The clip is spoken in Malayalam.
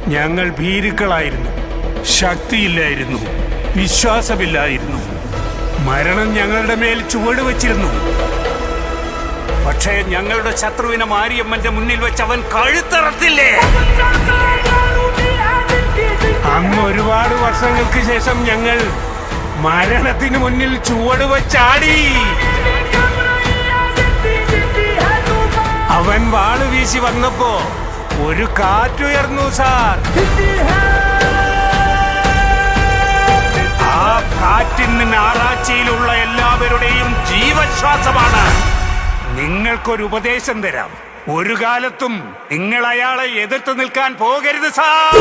ഞങ്ങൾ ഭീരുക്കളായിരുന്നു, ശക്തിയില്ലായിരുന്നു, വിശ്വാസമില്ലായിരുന്നു. മരണം ഞങ്ങളുടെ മേൽ ചുവട് വച്ചിരുന്നു. പക്ഷേ ഞങ്ങളുടെ ശത്രുവിനെ മാരിയമ്മന്റെ മുന്നിൽ വെച്ച് അവൻ കഴുത്തറത്തില്ലേ? അന്ന് ഒരുപാട് വർഷങ്ങൾക്ക് ശേഷം ഞങ്ങൾ മരണത്തിന് മുന്നിൽ ചുവട് വച്ചാടി. അവൻ വാള് വീശി വന്നപ്പോ ഒരു കാറ്റുയർന്നു സാർ. ആ കാറ്റിന് ഞായറാഴ്ചയിലുള്ള എല്ലാവരുടെയും ജീവശ്വാസമാണ്. നിങ്ങൾക്കൊരു ഉപദേശം തരാം. ഒരു കാലത്തും നിങ്ങൾ അയാളെ എതിർത്ത് നിൽക്കാൻ പോകരുത് സാർ.